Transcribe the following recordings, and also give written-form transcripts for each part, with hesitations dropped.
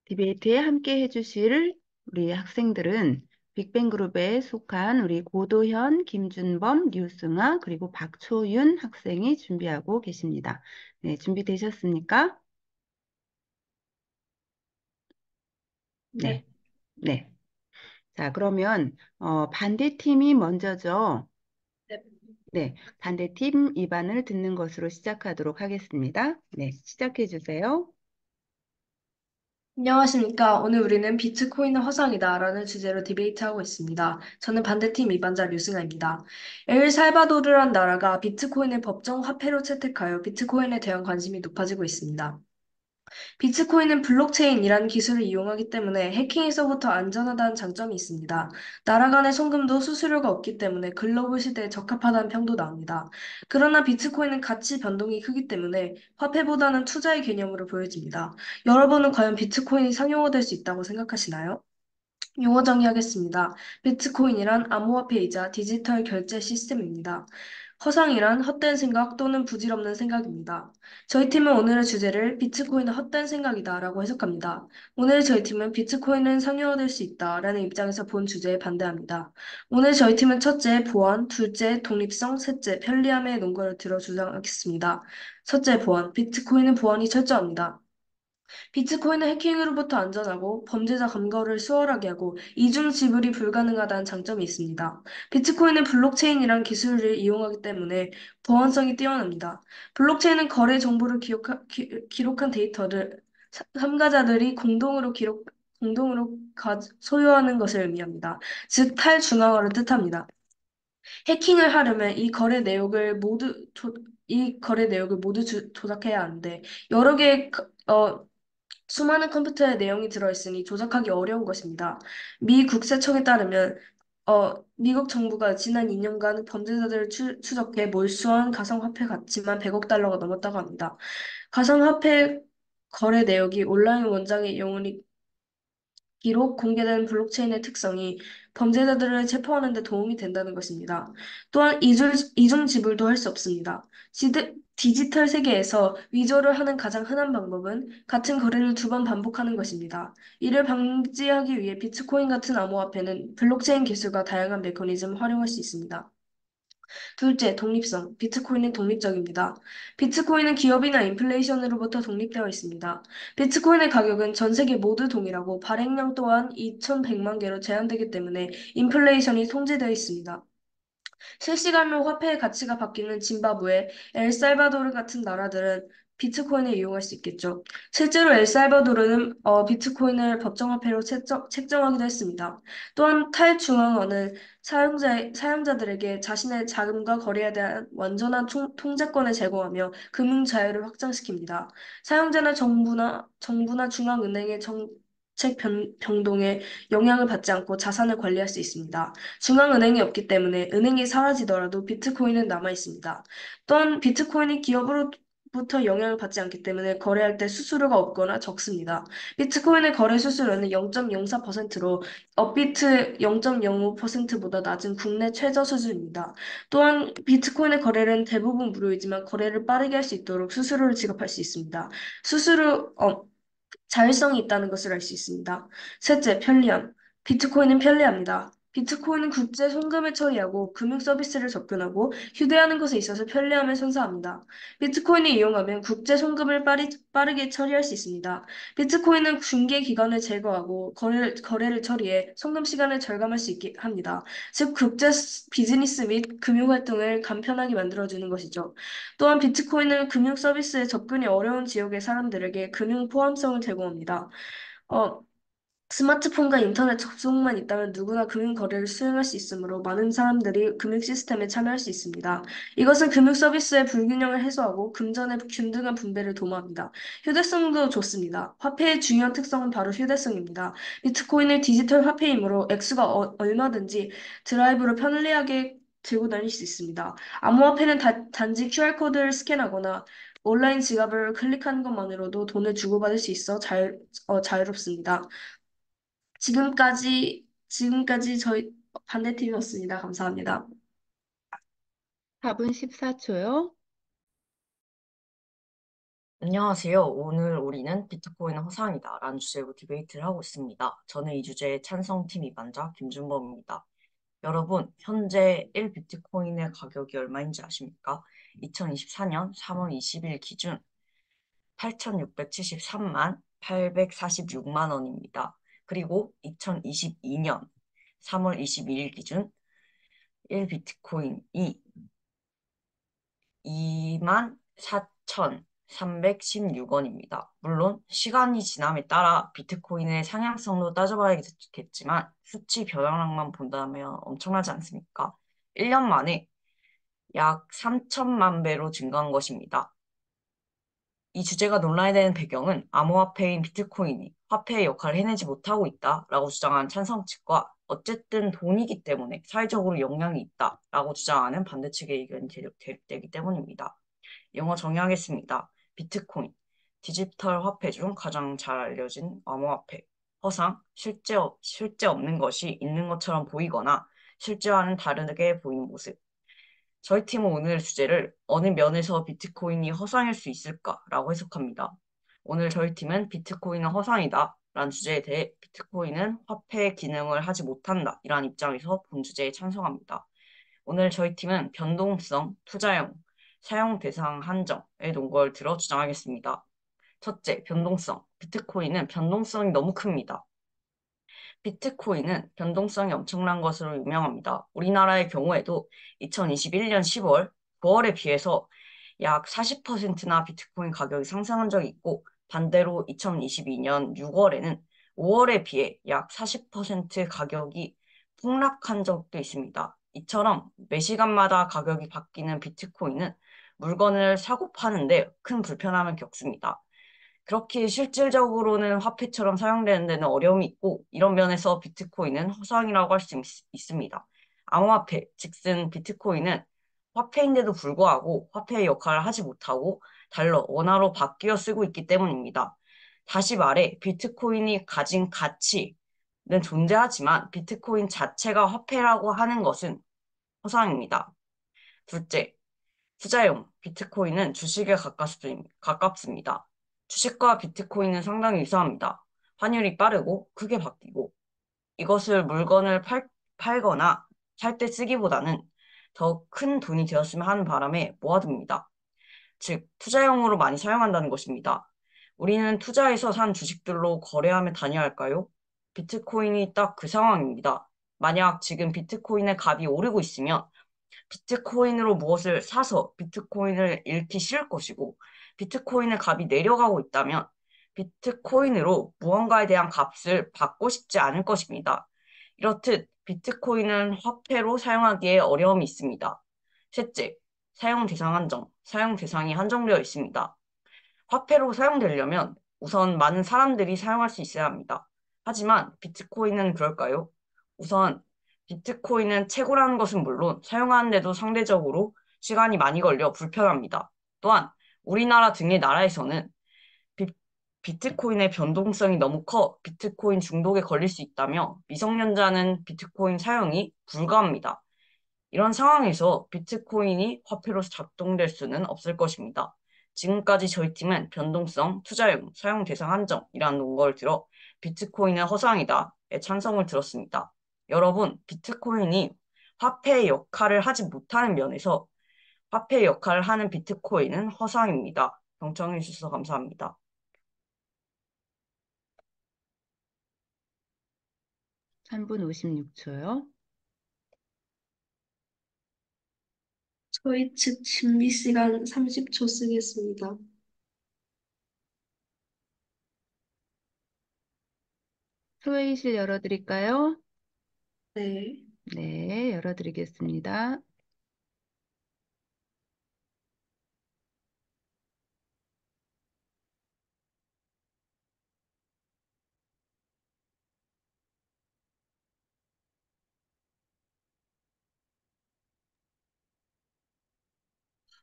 디베이트에 함께 해주실 우리 학생들은 빅뱅그룹에 속한 우리 고도현, 김준범, 류승아, 그리고 박초윤 학생이 준비하고 계십니다. 네, 준비되셨습니까? 네. 네, 네. 자, 그러면 반대팀이 먼저죠. 네. 네, 반대팀 2반을 듣는 것으로 시작하도록 하겠습니다. 네, 시작해 주세요. 안녕하십니까. 오늘 우리는 비트코인은 허상이다라는 주제로 디베이트하고 있습니다. 저는 반대팀 이반자 류승아입니다. 엘살바도르란 나라가 비트코인을 법정 화폐로 채택하여 비트코인에 대한 관심이 높아지고 있습니다. 비트코인은 블록체인이라는 기술을 이용하기 때문에 해킹에서부터 안전하다는 장점이 있습니다. 나라 간의 송금도 수수료가 없기 때문에 글로벌 시대에 적합하다는 평도 나옵니다. 그러나 비트코인은 가치 변동이 크기 때문에 화폐보다는 투자의 개념으로 보여집니다. 여러분은 과연 비트코인이 상용화될 수 있다고 생각하시나요? 용어 정의하겠습니다. 비트코인이란 암호화폐이자 디지털 결제 시스템입니다. 허상이란 헛된 생각 또는 부질없는 생각입니다. 저희 팀은 오늘의 주제를 비트코인은 헛된 생각이다 라고 해석합니다. 오늘 저희 팀은 비트코인은 상용화될 수 있다 라는 입장에서 본 주제에 반대합니다. 오늘 저희 팀은 첫째, 보안, 둘째, 독립성, 셋째, 편리함의 논거를 들어 주장하겠습니다. 첫째, 보안. 비트코인은 보안이 철저합니다. 비트코인은 해킹으로부터 안전하고 범죄자 검거를 수월하게 하고 이중 지불이 불가능하다는 장점이 있습니다. 비트코인은 블록체인이란 기술을 이용하기 때문에 보안성이 뛰어납니다. 블록체인은 거래 정보를 기록한 데이터를 참가자들이 공동으로 소유하는 것을 의미합니다. 즉, 탈중앙화를 뜻합니다. 해킹을 하려면 이 거래 내역을 모두 조작해야 하는데 여러 개의 수많은 컴퓨터의 내용이 들어있으니 조작하기 어려운 것입니다. 미 국세청에 따르면 미국 정부가 지난 2년간 범죄자들을 추적해 몰수한 가상화폐 가치만 100억 달러가 넘었다고 합니다. 가상화폐 거래 내역이 온라인 원장의 영혼이 기록 공개된 블록체인의 특성이 범죄자들을 체포하는 데 도움이 된다는 것입니다. 또한 이중 지불도 할 수 없습니다. 디지털 세계에서 위조를 하는 가장 흔한 방법은 같은 거래를 두 번 반복하는 것입니다. 이를 방지하기 위해 비트코인 같은 암호화폐는 블록체인 기술과 다양한 메커니즘을 활용할 수 있습니다. 둘째, 독립성. 비트코인은 독립적입니다. 비트코인은 기업이나 인플레이션으로부터 독립되어 있습니다. 비트코인의 가격은 전 세계 모두 동일하고 발행량 또한 2,100만 개로 제한되기 때문에 인플레이션이 통제되어 있습니다. 실시간으로 화폐의 가치가 바뀌는 짐바브웨, 엘살바도르 같은 나라들은 비트코인을 이용할 수 있겠죠. 실제로 엘살바도르는 비트코인을 법정화폐로 책정하기도 했습니다. 또한 탈중앙화는 사용자들에게 자신의 자금과 거래에 대한 완전한 통제권을 제공하며 금융 자유를 확장시킵니다. 사용자나 정부나 중앙은행의 정책 변동에 영향을 받지 않고 자산을 관리할 수 있습니다. 중앙은행이 없기 때문에 은행이 사라지더라도 비트코인은 남아 있습니다. 또한 비트코인이 기업으로부터 영향을 받지 않기 때문에 거래할 때 수수료가 없거나 적습니다. 비트코인의 거래 수수료는 0.04%로 업비트 0.05%보다 낮은 국내 최저 수준입니다. 또한 비트코인의 거래는 대부분 무료이지만 거래를 빠르게 할 수 있도록 수수료를 지급할 수 있습니다. 수수료, 자율성이 있다는 것을 알 수 있습니다. 셋째, 편리함. 비트코인은 편리합니다. 비트코인은 국제 송금을 처리하고 금융 서비스를 접근하고 휴대하는 것에 있어서 편리함을 선사합니다. 비트코인을 이용하면 국제 송금을 빠르게 처리할 수 있습니다. 비트코인은 중개 기간을 제거하고 거래를 처리해 송금 시간을 절감할 수 있게 합니다. 즉, 비즈니스 및 금융 활동을 간편하게 만들어주는 것이죠. 또한 비트코인은 금융 서비스에 접근이 어려운 지역의 사람들에게 금융 포함성을 제공합니다. 어, 스마트폰과 인터넷 접속만 있다면 누구나 금융 거래를 수행할 수 있으므로 많은 사람들이 금융 시스템에 참여할 수 있습니다. 이것은 금융 서비스의 불균형을 해소하고 금전의 균등한 분배를 도모합니다. 휴대성도 좋습니다. 화폐의 중요한 특성은 바로 휴대성입니다. 비트코인은 디지털 화폐이므로 액수가 얼마든지 드라이브로 편리하게 들고 다닐 수 있습니다. 암호화폐는 단지 QR코드를 스캔하거나 온라인 지갑을 클릭하는 것만으로도 돈을 주고받을 수 있어 자유롭습니다. 지금까지 저희 반대팀이었습니다. 감사합니다. 4분 14초요. 안녕하세요. 오늘 우리는 비트코인 허상이다라는 주제로 디베이트를 하고 있습니다. 저는 이 주제의 찬성팀 이반자 김준범입니다. 여러분, 현재 1비트코인의 가격이 얼마인지 아십니까? 2024년 3월 20일 기준 8,673만 846만 원입니다. 그리고 2022년 3월 22일 기준 1비트코인이 2만 4,316원입니다. 물론 시간이 지남에 따라 비트코인의 상향성도 따져봐야겠지만 수치 변화량만 본다면 엄청나지 않습니까? 1년 만에 약 3천만 배로 증가한 것입니다. 이 주제가 논란이 되는 배경은 암호화폐인 비트코인이 화폐의 역할을 해내지 못하고 있다라고 주장하는 찬성 측과 어쨌든 돈이기 때문에 사회적으로 영향이 있다라고 주장하는 반대 측의 의견이 대립되기 때문입니다. 영어 정의하겠습니다. 비트코인, 디지털 화폐 중 가장 잘 알려진 암호화폐. 허상, 실제 없는 것이 있는 것처럼 보이거나 실제와는 다르게 보이는 모습. 저희 팀은 오늘 주제를 어느 면에서 비트코인이 허상일 수 있을까라고 해석합니다. 오늘 저희 팀은 비트코인은 허상이다 라는 주제에 대해 비트코인은 화폐의 기능을 하지 못한다 이라는 입장에서 본 주제에 찬성합니다. 오늘 저희 팀은 변동성, 투자용, 사용 대상 한정의 논거를 들어 주장하겠습니다. 첫째, 변동성. 비트코인은 변동성이 너무 큽니다. 비트코인은 변동성이 엄청난 것으로 유명합니다. 우리나라의 경우에도 2021년 10월, 9월에 비해서 약 40%나 비트코인 가격이 상승한 적이 있고 반대로 2022년 6월에는 5월에 비해 약 40% 가격이 폭락한 적도 있습니다. 이처럼 매 시간마다 가격이 바뀌는 비트코인은 물건을 사고 파는데 큰 불편함을 겪습니다. 그렇게 실질적으로는 화폐처럼 사용되는 데는 어려움이 있고 이런 면에서 비트코인은 허상이라고 할 수 있습니다. 암호화폐, 즉슨 비트코인은 화폐인데도 불구하고 화폐의 역할을 하지 못하고 달러, 원화로 바뀌어 쓰고 있기 때문입니다. 다시 말해 비트코인이 가진 가치는 존재하지만 비트코인 자체가 화폐라고 하는 것은 허상입니다. 둘째, 투자용 비트코인은 주식에 가깝습니다. 주식과 비트코인은 상당히 유사합니다. 환율이 빠르고 크게 바뀌고 이것을 물건을 팔거나 살 때 쓰기보다는 더 큰 돈이 되었으면 하는 바람에 모아둡니다. 즉, 투자용으로 많이 사용한다는 것입니다. 우리는 투자해서 산 주식들로 거래하며 다녀야 할까요? 비트코인이 딱 그 상황입니다. 만약 지금 비트코인의 값이 오르고 있으면 비트코인으로 무엇을 사서 비트코인을 잃기 싫을 것이고, 비트코인의 값이 내려가고 있다면 비트코인으로 무언가에 대한 값을 받고 싶지 않을 것입니다. 이렇듯 비트코인은 화폐로 사용하기에 어려움이 있습니다. 셋째, 사용 대상 한정. 사용 대상이 한정되어 있습니다. 화폐로 사용되려면 우선 많은 사람들이 사용할 수 있어야 합니다. 하지만 비트코인은 그럴까요? 우선 비트코인은 채굴하는 것은 물론 사용하는데도 상대적으로 시간이 많이 걸려 불편합니다. 또한 우리나라 등의 나라에서는 비, 비트코인의 변동성이 너무 커 비트코인 중독에 걸릴 수 있다며 미성년자는 비트코인 사용이 불가합니다. 이런 상황에서 비트코인이 화폐로 작동될 수는 없을 것입니다. 지금까지 저희 팀은 변동성, 투자용, 사용 대상 한정이라는 논거를 들어 비트코인은 허상이다에 찬성을 들었습니다. 여러분, 비트코인이 화폐의 역할을 하지 못하는 면에서 화폐의 역할을 하는 비트코인은 허상입니다. 경청해 주셔서 감사합니다. 3분 56초요. 저희 측 준비 시간 30초 쓰겠습니다. 소회의실 열어드릴까요? 네. 네, 열어드리겠습니다.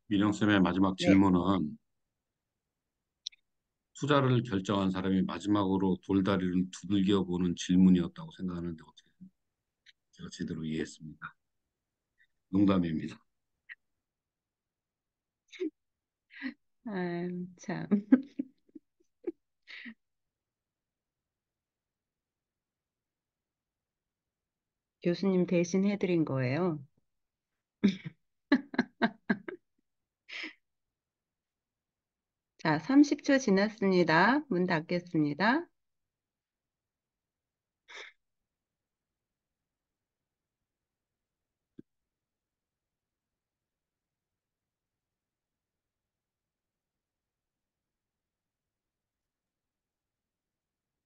민영쌤의 마지막 네, 질문은 투자를 결정한 사람이 마지막으로 돌다리를 두들겨 보는 질문이었다고 생각하는데 어떻게 제가 제대로 이해했습니다. 농담입니다. 참. 교수님 대신 해드린 거예요. 자, 30초 지났습니다. 문 닫겠습니다.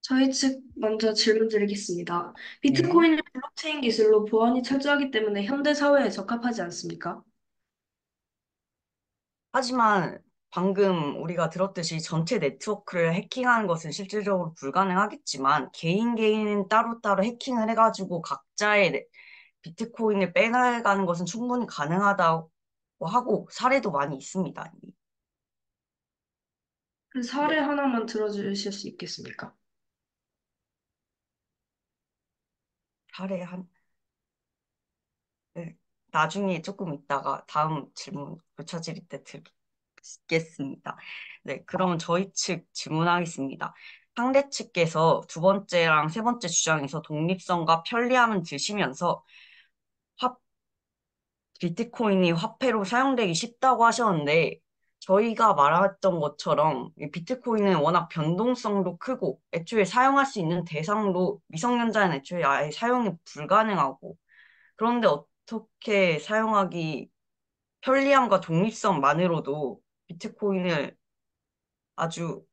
저희 측 먼저 질문 드리겠습니다. 네. 비트코인은 블록체인 기술로 보안이 철저하기 때문에 현대 사회에 적합하지 않습니까? 하지만 방금 우리가 들었듯이 전체 네트워크를 해킹하는 것은 실질적으로 불가능하겠지만 개인은 따로따로 해킹을 해가지고 각자의 비트코인을 빼나가는 것은 충분히 가능하다고 하고 사례도 많이 있습니다. 이미. 그 사례 네, 하나만 들어주실 수 있겠습니까? 사례 한 네, 나중에 조금 있다가 다음 질문 고쳐드릴 때 드리겠습니다. 네, 그러면 저희 측 질문하겠습니다. 상대 측께서 두 번째랑 세 번째 주장에서 독립성과 편리함을 드시면서 화, 비트코인이 화폐로 사용되기 쉽다고 하셨는데 저희가 말했던 것처럼 이 비트코인은 워낙 변동성도 크고 애초에 사용할 수 있는 대상도 미성년자는 애초에 아예 사용이 불가능하고 그런데 어떻게 사용하기 편리함과 독립성만으로도 비트코인을 아주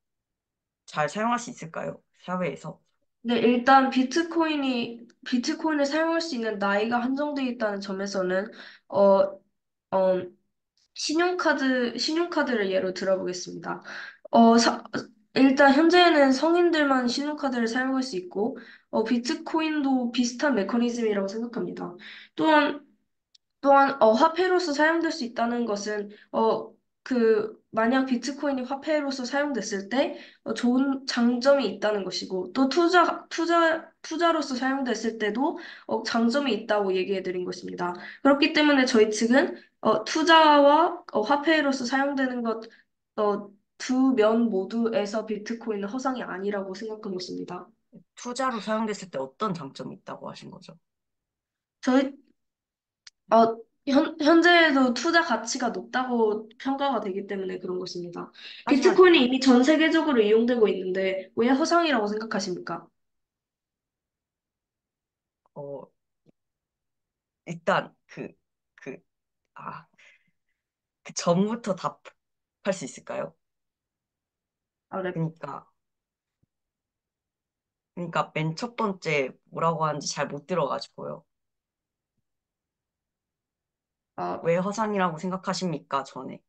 잘 사용할 수 있을까요? 사회에서. 네, 일단 비트코인을 사용할 수 있는 나이가 한정되어 있다는 점에서는, 어, 어, 신용카드를 예로 들어보겠습니다. 어, 사- 일단 현재는 성인들만 신용카드를 사용할 수 있고, 비트코인도 비슷한 메커니즘이라고 생각합니다. 또한 화폐로서 사용될 수 있다는 것은, 만약 비트코인이 화폐로서 사용됐을 때, 좋은 장점이 있다는 것이고, 또 투자로서 사용됐을 때도, 장점이 있다고 얘기해 드린 것입니다. 그렇기 때문에 저희 측은, 투자와 화폐로서 사용되는 두 면 모두에서 비트코인은 허상이 아니라고 생각한 것입니다. 투자로 사용됐을 때 어떤 장점이 있다고 하신 거죠? 저희 현재에도 투자 가치가 높다고 평가가 되기 때문에 그런 것입니다. 하지만 비트코인이 이미 전 세계적으로 이용되고 있는데 왜 허상이라고 생각하십니까? 어, 일단 그, 아, 그 전부터 답할 수 있을까요? 아, 네. 그러니까 맨 첫 번째 뭐라고 하는지 잘 못 들어가지고요. 아, 왜 허상이라고 생각하십니까? 전에.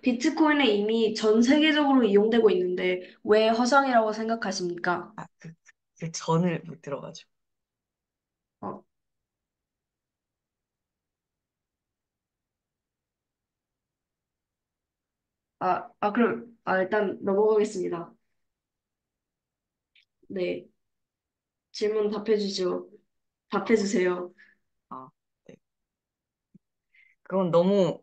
비트코인은 이미 전 세계적으로 이용되고 있는데 왜 허상이라고 생각하십니까? 아, 그 전을 못 들어가지고. 어, 그럼, 일단 넘어가겠습니다. 네. 질문 답해 주세요. 아, 네. 그건 너무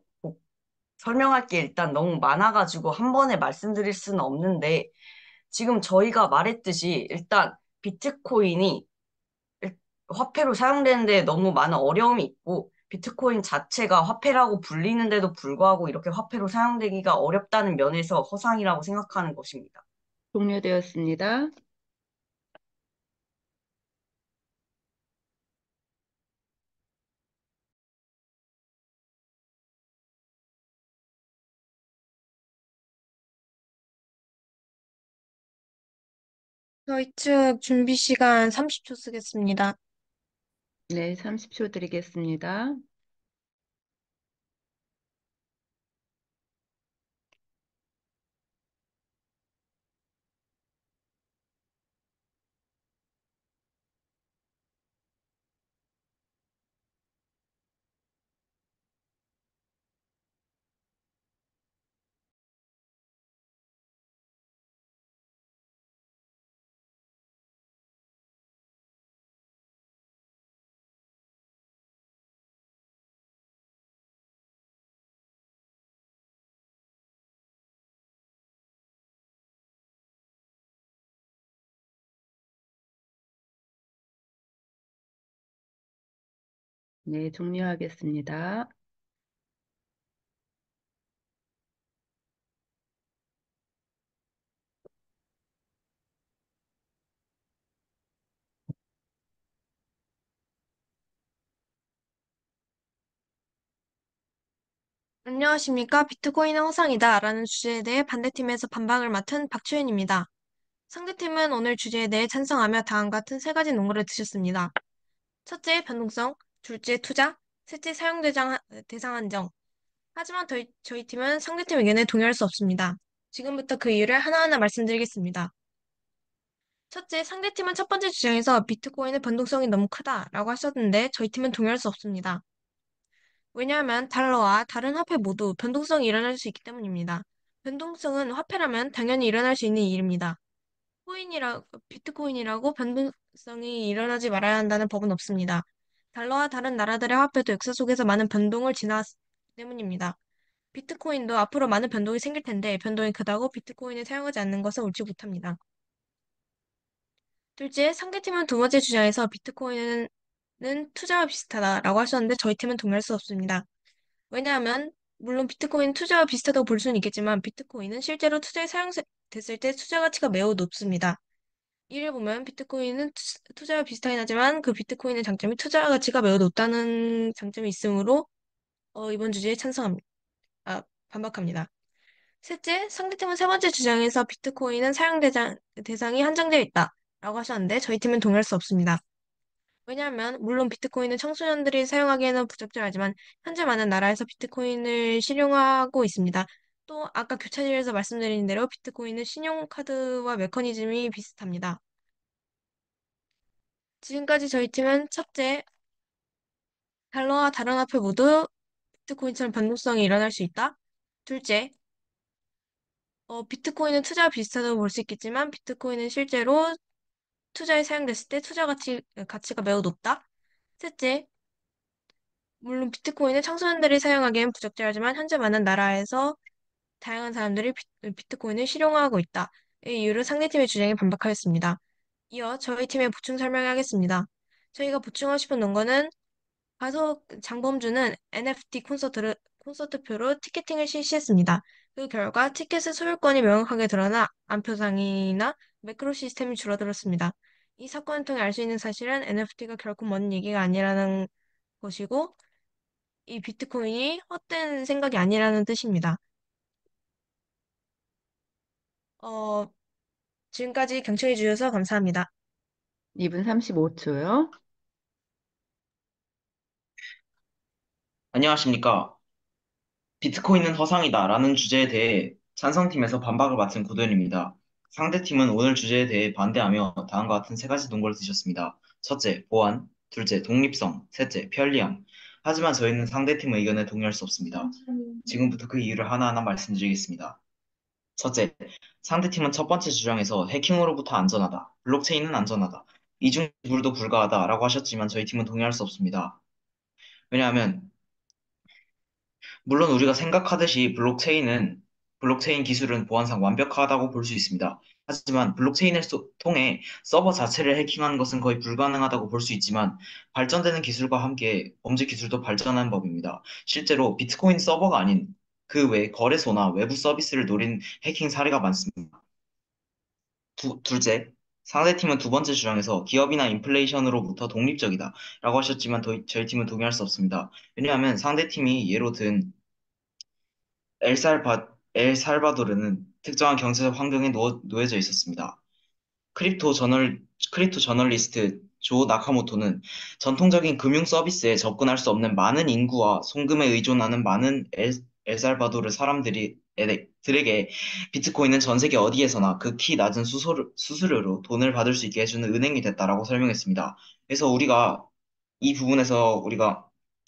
설명할 게 일단 너무 많아가지고 한 번에 말씀드릴 수는 없는데 지금 저희가 말했듯이 일단 비트코인이 화폐로 사용되는데 너무 많은 어려움이 있고 비트코인 자체가 화폐라고 불리는데도 불구하고 이렇게 화폐로 사용되기가 어렵다는 면에서 허상이라고 생각하는 것입니다. 종료되었습니다. 저희 측 준비 시간 30초 쓰겠습니다. 네, 30초 드리겠습니다. 네, 종료하겠습니다. 안녕하십니까? 비트코인은 허상이다 라는 주제에 대해 반대팀에서 반박을 맡은 박주현입니다. 상대팀은 오늘 주제에 대해 찬성하며 다음과 같은 세 가지 논거를 드셨습니다. 첫째, 변동성. 둘째, 투자. 셋째, 대상 한정. 하지만 저희 팀은 상대팀 의견에 동의할 수 없습니다. 지금부터 그 이유를 하나하나 말씀드리겠습니다. 첫째, 상대팀은 첫 번째 주장에서 비트코인의 변동성이 너무 크다라고 하셨는데 저희 팀은 동의할 수 없습니다. 왜냐하면 달러와 다른 화폐 모두 변동성이 일어날 수 있기 때문입니다. 변동성은 화폐라면 당연히 일어날 수 있는 일입니다. 비트코인이라고 변동성이 일어나지 말아야 한다는 법은 없습니다. 달러와 다른 나라들의 화폐도 역사 속에서 많은 변동을 지나왔기 때문입니다. 비트코인도 앞으로 많은 변동이 생길 텐데 변동이 크다고 비트코인을 사용하지 않는 것은 옳지 못합니다. 둘째, 상대팀은 두 번째 주장에서 비트코인은 투자와 비슷하다라고 하셨는데 저희 팀은 동의할 수 없습니다. 왜냐하면 물론 비트코인 투자와 비슷하다고 볼 수는 있겠지만 비트코인은 실제로 됐을 때 투자 가치가 매우 높습니다. 이를 보면 비트코인은 투자와 비슷하긴 하지만 그 비트코인의 장점이 투자 가치가 매우 높다는 장점이 있으므로 이번 주제에 반박합니다. 셋째, 상대팀은 세 번째 주장에서 비트코인은 대상이 한정되어 있다 라고 하셨는데 저희 팀은 동의할 수 없습니다. 왜냐하면 물론 비트코인은 청소년들이 사용하기에는 부적절하지만 현재 많은 나라에서 비트코인을 실용화하고 있습니다. 또 아까 교차실에서 말씀드린 대로 비트코인은 신용카드와 메커니즘이 비슷합니다. 지금까지 저희 팀은 첫째, 달러와 다른 화폐 모두 비트코인처럼 변동성이 일어날 수 있다. 둘째, 비트코인은 투자와 비슷하다고 볼 수 있겠지만 비트코인은 실제로 투자에 사용됐을 때 가치가 매우 높다. 셋째, 물론 비트코인은 청소년들이 사용하기엔 부적절하지만 현재 많은 나라에서 다양한 사람들이 비트코인을 실용화하고 있다. 이 이유로 상대팀의 주장에 반박하였습니다. 이어 저희 팀의 보충 설명하겠습니다. 저희가 보충하고 싶은 논거는 가서 장범준은 NFT 콘서트표로 티켓팅을 실시했습니다. 그 결과 티켓의 소유권이 명확하게 드러나 안표상이나 매크로 시스템이 줄어들었습니다. 이 사건을 통해 알 수 있는 사실은 NFT가 결코 먼 얘기가 아니라는 것이고 이 비트코인이 헛된 생각이 아니라는 뜻입니다. 어, 지금까지 경청해 주셔서 감사합니다. 2분 35초요. 안녕하십니까. 비트코인은 허상이다라는 주제에 대해 찬성팀에서 반박을 맡은 고도현입니다. 상대팀은 오늘 주제에 대해 반대하며 다음과 같은 세 가지 논거를 드셨습니다. 첫째, 보안. 둘째, 독립성. 셋째, 편리함. 하지만 저희는 상대팀의 의견에 동의할 수 없습니다. 지금부터 그 이유를 하나하나 말씀드리겠습니다. 첫째, 상대팀은 첫 번째 주장에서 해킹으로부터 안전하다, 블록체인은 안전하다, 이중 지불도 불가하다라고 하셨지만 저희 팀은 동의할 수 없습니다. 왜냐하면 물론 우리가 생각하듯이 블록체인 기술은 보안상 완벽하다고 볼 수 있습니다. 하지만 블록체인을 통해 서버 자체를 해킹하는 것은 거의 불가능하다고 볼 수 있지만 발전되는 기술과 함께 범죄 기술도 발전하는 법입니다. 실제로 비트코인 서버가 아닌 그 외 거래소나 외부 서비스를 노린 해킹 사례가 많습니다. 둘째, 상대팀은 두 번째 주장에서 기업이나 인플레이션으로부터 독립적이다 라고 하셨지만 저희 팀은 동의할 수 없습니다. 왜냐하면 상대팀이 예로 든 엘살바도르는 특정한 경제적 환경에 놓여져 있었습니다. 크립토 저널리스트 조 나카모토는 전통적인 금융 서비스에 접근할 수 없는 많은 인구와 송금에 의존하는 많은 엘살바도르 들에게 비트코인은 전 세계 어디에서나 극히 낮은 수수료로 돈을 받을 수 있게 해주는 은행이 됐다라고 설명했습니다. 그래서 이 부분에서 우리가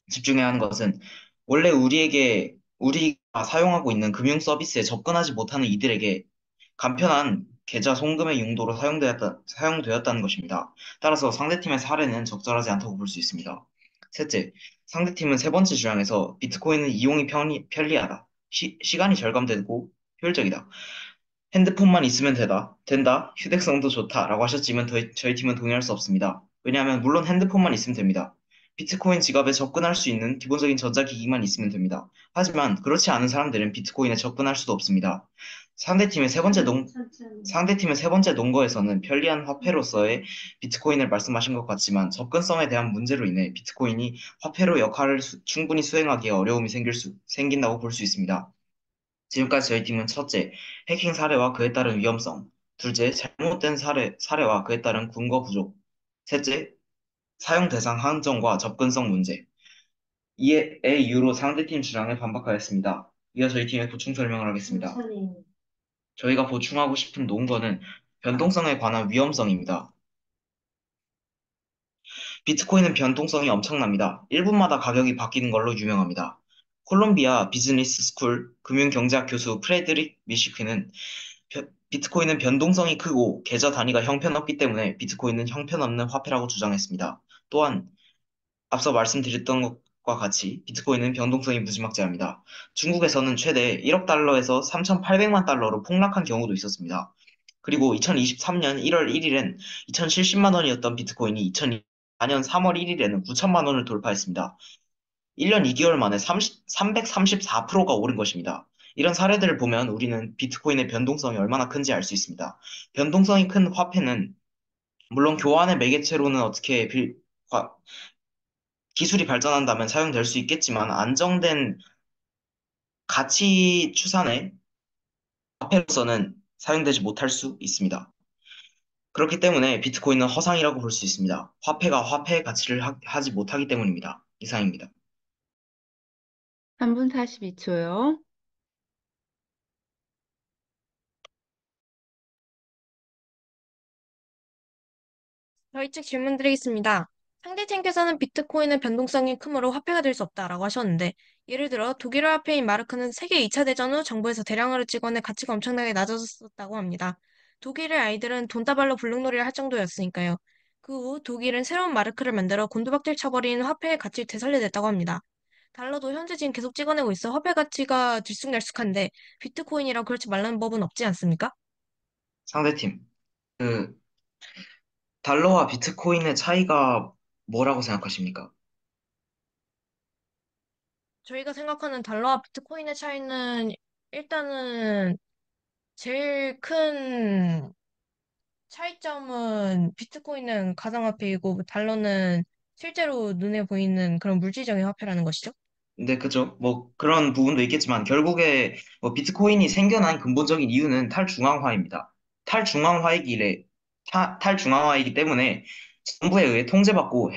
집중해야 하는 것은 원래 우리가 사용하고 있는 금융 서비스에 접근하지 못하는 이들에게 간편한 계좌 송금의 용도로 사용되었다는 것입니다. 따라서 상대팀의 사례는 적절하지 않다고 볼 수 있습니다. 셋째, 상대팀은 세 번째 주장에서 비트코인은 이용이 편리하다, 시간이 절감되고 효율적이다, 핸드폰만 있으면 된다, 휴대성도 좋다라고 하셨지만 저희 팀은 동의할 수 없습니다. 왜냐하면 물론 핸드폰만 있으면 됩니다. 비트코인 지갑에 접근할 수 있는 기본적인 전자기기만 있으면 됩니다. 하지만 그렇지 않은 사람들은 비트코인에 접근할 수도 없습니다. 상대팀의 세 번째 농, 상대팀의 세 번째 논거에서는 편리한 화폐로서의 비트코인을 말씀하신 것 같지만 접근성에 대한 문제로 인해 비트코인이 화폐로 역할을 충분히 수행하기에 어려움이 생긴다고 볼 수 있습니다. 지금까지 저희 팀은 첫째, 해킹 사례와 그에 따른 위험성, 둘째, 잘못된 사례와 그에 따른 근거 부족, 셋째, 사용 대상 한정과 접근성 문제. 이에 이유로 상대팀 주장에 반박하였습니다. 이어 저희 팀의 보충 설명을 하겠습니다. 저희가 보충하고 싶은 논거는 변동성에 관한 위험성입니다. 비트코인은 변동성이 엄청납니다. 1분마다 가격이 바뀌는 걸로 유명합니다. 콜롬비아 비즈니스 스쿨 금융경제학 교수 프레드릭 미시크는 비트코인은 변동성이 크고 계좌 단위가 형편없기 때문에 비트코인은 형편없는 화폐라고 주장했습니다. 또한 앞서 말씀드렸던 것과 같이 비트코인은 변동성이 무지막지합니다. 중국에서는 최대 1억 달러에서 3,800만 달러로 폭락한 경우도 있었습니다. 그리고 2023년 1월 1일엔 2,070만 원이었던 비트코인이 2024년 3월 1일에는 9천만 원을 돌파했습니다. 1년 2개월 만에 334%가 오른 것입니다. 이런 사례들을 보면 우리는 비트코인의 변동성이 얼마나 큰지 알 수 있습니다. 변동성이 큰 화폐는 물론 교환의 매개체로는 기술이 발전한다면 사용될 수 있겠지만 안정된 가치 추산의 화폐로서는 사용되지 못할 수 있습니다. 그렇기 때문에 비트코인은 허상이라고 볼 수 있습니다. 화폐가 화폐의 가치를 하지 못하기 때문입니다. 이상입니다. 3분 42초요. 저희 측 질문 드리겠습니다. 상대팀께서는 비트코인은 변동성이 크므로 화폐가 될 수 없다라고 하셨는데, 예를 들어 독일어 화폐인 마르크는 세계 2차 대전 후 정부에서 대량으로 찍어내 가치가 엄청나게 낮아졌다고 합니다. 독일의 아이들은 돈다발로 블록놀이를 할 정도였으니까요. 그 후 독일은 새로운 마르크를 만들어 곤두박질 쳐버린 화폐의 가치를 되살려냈다고 합니다. 달러도 현재 지금 계속 찍어내고 있어 화폐 가치가 들쑥날쑥한데 비트코인이라 그렇지 말라는 법은 없지 않습니까? 상대팀, 그 달러와 비트코인의 차이가 뭐라고 생각하십니까? 저희가 생각하는 달러와 비트코인의 차이는 일단은 제일 큰 차이점은 비트코인은 가상화폐이고 달러는 실제로 눈에 보이는 그런 물질적인 화폐라는 것이죠. 네, 그죠. 뭐 그런 부분도 있겠지만 결국에 뭐 비트코인이 생겨난 근본적인 이유는 탈중앙화입니다. 탈중앙화이기래 탈중앙화이기 때문에 정부에 의해 통제받고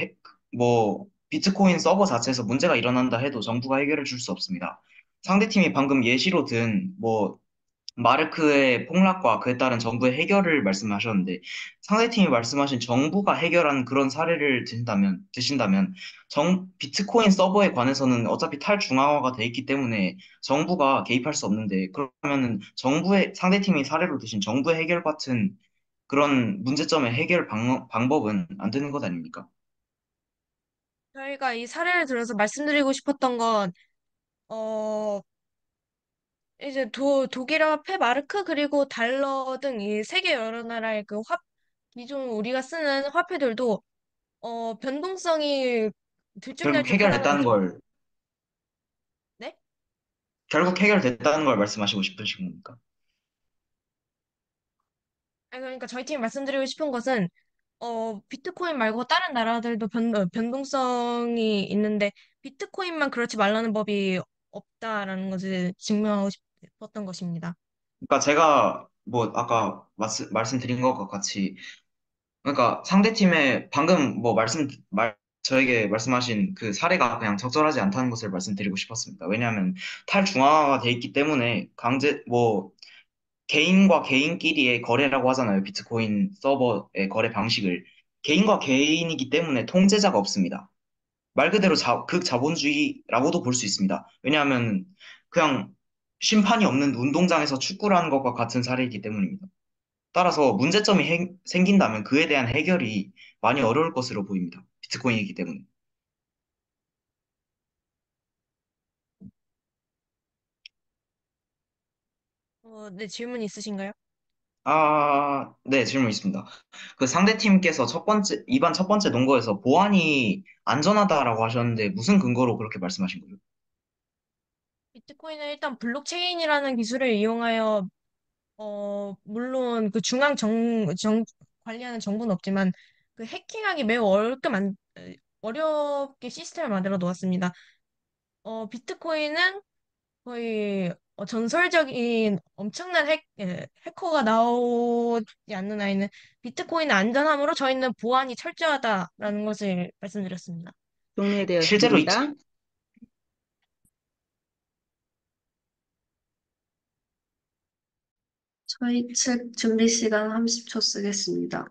뭐 비트코인 서버 자체에서 문제가 일어난다 해도 정부가 해결해 줄 수 없습니다. 상대팀이 방금 예시로 든 뭐 마르크의 폭락과 그에 따른 정부의 해결을 말씀하셨는데 상대팀이 말씀하신 정부가 해결한 그런 사례를 드신다면 비트코인 서버에 관해서는 어차피 탈중앙화가 돼 있기 때문에 정부가 개입할 수 없는데 그러면은 상대팀이 사례로 드신 정부의 해결 같은 그런 문제점의 해결 방법은 안 되는 것 아닙니까? 저희가 이 사례를 들어서 말씀드리고 싶었던 건, 어, 이제 독일어 화폐 마르크 그리고 달러 등 이 세계 여러 나라의 기존 우리가 쓰는 화폐들도 변동성이 결국 들쭉날쭉하다는 해결됐다는 거죠. 걸 네? 결국 해결됐다는 걸 말씀하시고 싶으신 겁니까? 아니, 그러니까 저희 팀이 말씀드리고 싶은 것은 비트코인 말고 다른 나라들도 변동성이 있는데 비트코인만 그렇지 말라는 법이 없다라는 것을 증명하고 싶었던 것입니다. 그러니까 제가 뭐 아까 말씀드린 것과 같이 그러니까 상대팀의 방금 뭐 저에게 말씀하신 그 사례가 그냥 적절하지 않다는 것을 말씀드리고 싶었습니다. 왜냐하면 탈중앙화가 돼 있기 때문에 개인과 개인끼리의 거래라고 하잖아요. 비트코인 서버의 거래 방식을. 개인과 개인이기 때문에 통제자가 없습니다. 말 그대로 극자본주의라고도 볼 수 있습니다. 왜냐하면 그냥 심판이 없는 운동장에서 축구를 하는 것과 같은 사례이기 때문입니다. 따라서 문제점이 생긴다면 그에 대한 해결이 많이 어려울 것으로 보입니다. 비트코인이기 때문에. 네, 질문 있으신가요? 네, 질문 있습니다. 그 상대팀께서 이반 첫 번째 논거에서 보안이 안전하다라고 하셨는데 무슨 근거로 그렇게 말씀하신 거죠? 비트코인은 일단 블록체인이라는 기술을 이용하여 물론 그 관리하는 정보는 없지만 그 해킹하기 매우 어렵게 시스템을 만들어 놓았습니다. 비트코인은 거의 전설적인 엄청난 해커가 나오지 않는 아이는 비트코인의 안전함으로 저희는 보안이 철저하다라는 것을 말씀드렸습니다. 실제로 종료되었습니다. 저희 측 준비 시간 30초 쓰겠습니다.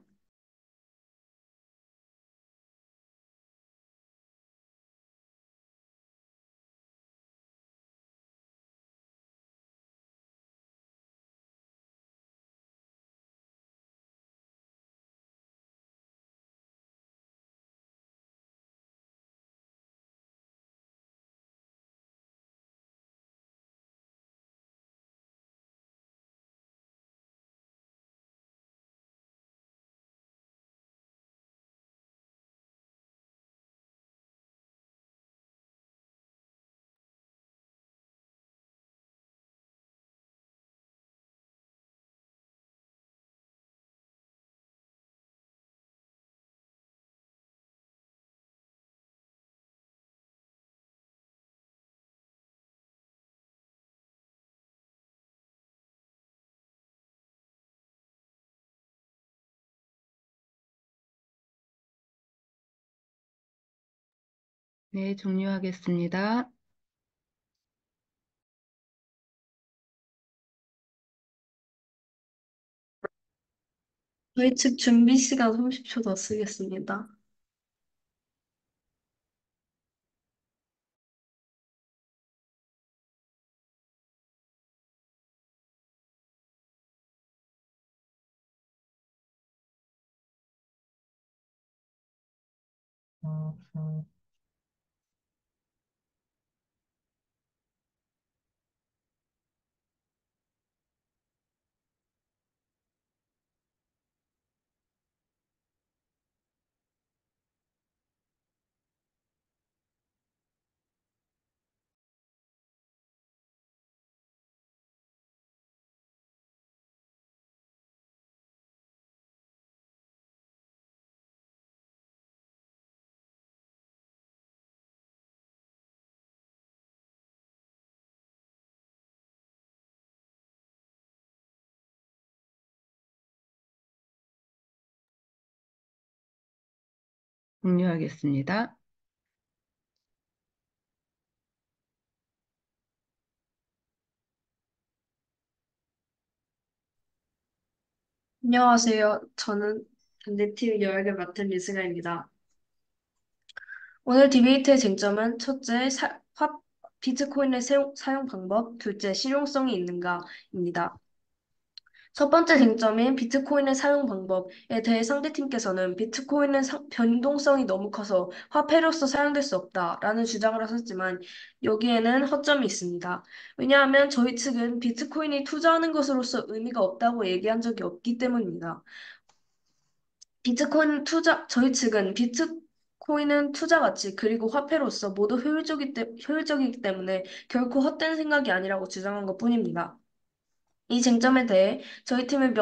네, 종료하겠습니다. 저희 측 준비 시간 30초 더 쓰겠습니다. 종료하겠습니다. 안녕하세요. 저는 반대팀 요약을 맡은 류승아입니다. 오늘 디베이트의 쟁점은 첫째, 비트코인의 사용 방법, 둘째, 실용성이 있는가입니다. 첫 번째 쟁점인 비트코인의 사용 방법에 대해 상대팀께서는 비트코인은 변동성이 너무 커서 화폐로서 사용될 수 없다라는 주장을 하셨지만 여기에는 허점이 있습니다. 왜냐하면 저희 측은 비트코인이 투자하는 것으로서 의미가 없다고 얘기한 적이 없기 때문입니다. 저희 측은 비트코인은 투자 가치 그리고 화폐로서 모두 효율적이기 때문에 결코 헛된 생각이 아니라고 주장한 것뿐입니다. 이 쟁점에 대해 저희 팀은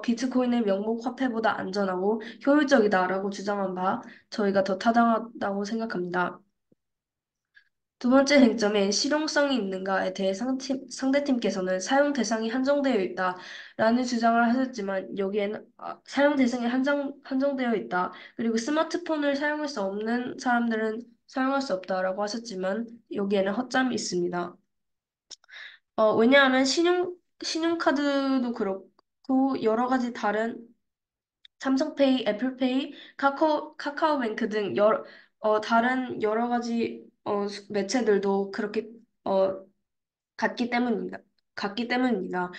비트코인의 명목 화폐보다 안전하고 효율적이다라고 주장한 바 저희가 더 타당하다고 생각합니다. 두 번째 쟁점인 실용성이 있는가에 대해 상대팀께서는 사용 대상이 한정되어 있다라는 주장을 하셨지만 여기에는 사용 대상이 한정되어 있다. 그리고 스마트폰을 사용할 수 없는 사람들은 사용할 수 없다라고 하셨지만 여기에는 허점이 있습니다. 왜냐하면 신용카드도 그렇고 여러 가지 다른 삼성페이, 애플페이, 카카오뱅크 등 다른 여러 가지 매체들도 그렇게 어, 같기 때문입니다. 같기 때문입니다.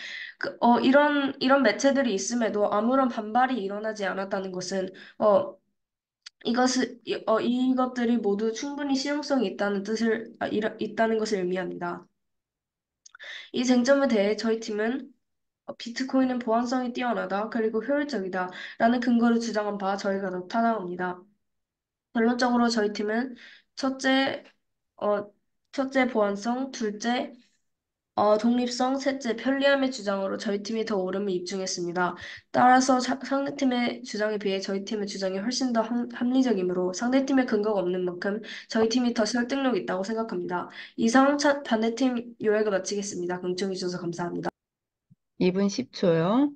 이런 매체들이 있음에도 아무런 반발이 일어나지 않았다는 것은 이것들이 모두 충분히 실용성이 있다는 것을 의미합니다. 이 쟁점에 대해 저희 팀은 비트코인은 보안성이 뛰어나다, 그리고 효율적이다 라는 근거를 주장한 바 저희가 나타나옵니다. 결론적으로 저희 팀은 첫째, 어, 첫째 보안성, 둘째 독립성, 셋째 편리함의 주장으로 저희 팀이 더 오름을 입증했습니다. 따라서 상대팀의 주장에 비해 저희 팀의 주장이 훨씬 더 합리적이므로 상대팀의 근거가 없는 만큼 저희 팀이 더 설득력 있다고 생각합니다. 이상 반대팀 요약을 마치겠습니다. 경청해 주셔서 감사합니다. 2분 10초요.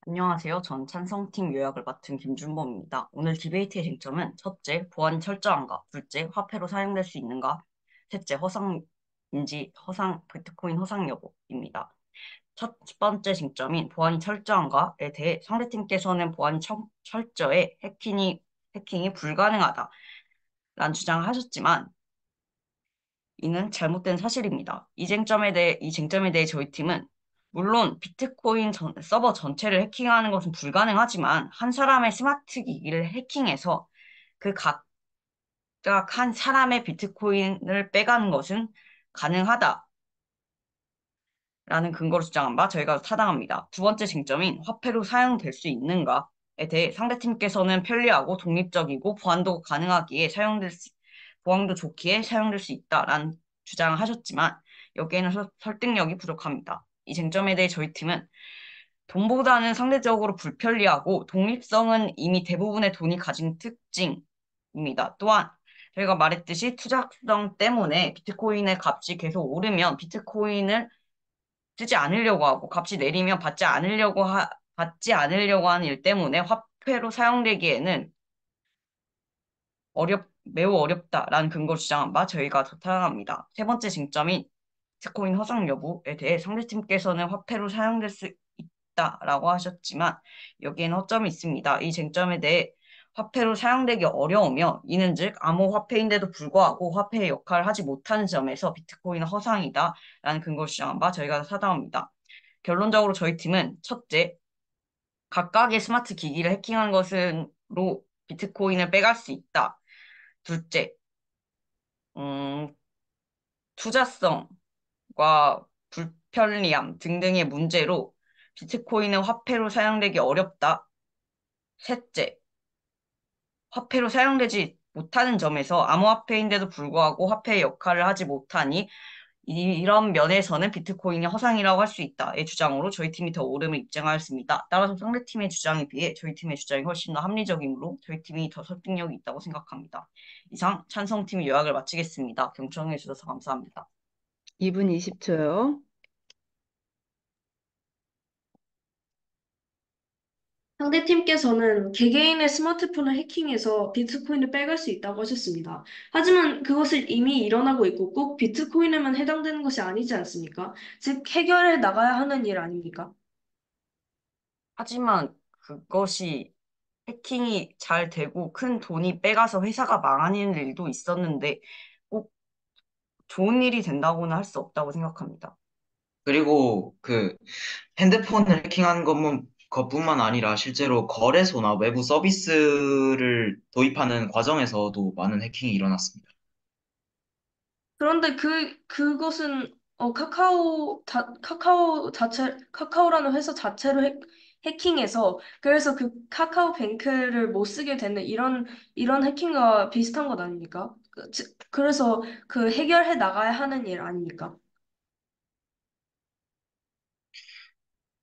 안녕하세요. 전 찬성팀 요약을 맡은 김준범입니다. 오늘 디베이트의 쟁점은 첫째, 보안이 철저한가? 둘째, 화폐로 사용될 수 있는가? 셋째, 비트코인 허상 여부입니다. 첫 번째 쟁점인 보안이 철저한가에 대해 상대팀께서는 보안이 철저해 해킹이 불가능하다라는 주장을 하셨지만 이는 잘못된 사실입니다. 이 쟁점에 대해 저희 팀은 물론 비트코인 서버 전체를 해킹하는 것은 불가능하지만 한 사람의 스마트 기기를 해킹해서 그 각각 한 사람의 비트코인을 빼가는 것은 가능하다. 라는 근거로 주장한 바 저희가 타당합니다. 두 번째 쟁점인 화폐로 사용될 수 있는가에 대해 상대팀께서는 편리하고 독립적이고 보안도 좋기에 사용될 수 있다라는 주장을 하셨지만 여기에는 설득력이 부족합니다. 이 쟁점에 대해 저희 팀은 돈보다는 상대적으로 불편리하고 독립성은 이미 대부분의 돈이 가진 특징입니다. 또한 저희가 말했듯이 투자성 때문에 비트코인의 값이 계속 오르면 비트코인을 쓰지 않으려고 하고 값이 내리면 받지 않으려고 하는 일 때문에 화폐로 사용되기에는 매우 어렵다라는 근거를 주장한 바 저희가 더 타당합니다. 세 번째 쟁점인 비트코인 허상 여부에 대해 상대팀께서는 화폐로 사용될 수 있다라고 하셨지만 여기에는 허점이 있습니다. 이 쟁점에 대해 화폐로 사용되기 어려우며 이는즉 암호화폐인데도 불구하고 화폐의 역할을 하지 못하는 점에서 비트코인은 허상이다라는 근거를 주장한 바 저희가 타당합니다. 결론적으로 저희 팀은 첫째, 각각의 스마트 기기를 해킹한 것으로 비트코인을 빼갈 수 있다. 둘째, 음, 투자성과 불편리함 등등의 문제로 비트코인은 화폐로 사용되기 어렵다. 셋째, 화폐로 사용되지 못하는 점에서 암호화폐인데도 불구하고 화폐의 역할을 하지 못하니 이런 면에서는 비트코인이 허상이라고 할 수 있다의 주장으로 저희 팀이 더 오름을 입증하였습니다. 따라서 상대팀의 주장에 비해 저희 팀의 주장이 훨씬 더 합리적이므로 저희 팀이 더 설득력이 있다고 생각합니다. 이상 찬성팀의 요약을 마치겠습니다. 경청해 주셔서 감사합니다. 2분 20초요. 상대팀께서는 개개인의 스마트폰을 해킹해서 비트코인을 빼갈 수 있다고 하셨습니다. 하지만 그것을 이미 일어나고 있고 꼭 비트코인에만 해당되는 것이 아니지 않습니까? 즉, 해결해 나가야 하는 일 아닙니까? 하지만 그것이 해킹이 잘 되고 큰 돈이 빼가서 회사가 망하는 일도 있었는데 꼭 좋은 일이 된다고는 할 수 없다고 생각합니다. 그리고 그 핸드폰을 해킹한 것뿐만 아니라 실제로 거래소나 외부 서비스를 도입하는 과정에서도 많은 해킹이 일어났습니다. 그런데 그것은 카카오라는 회사 자체로 해킹해서 그래서 그 카카오뱅크를 못 쓰게 되는 이런 해킹과 비슷한 것 아닙니까? 그래서 그 해결해 나가야 하는 일 아닙니까?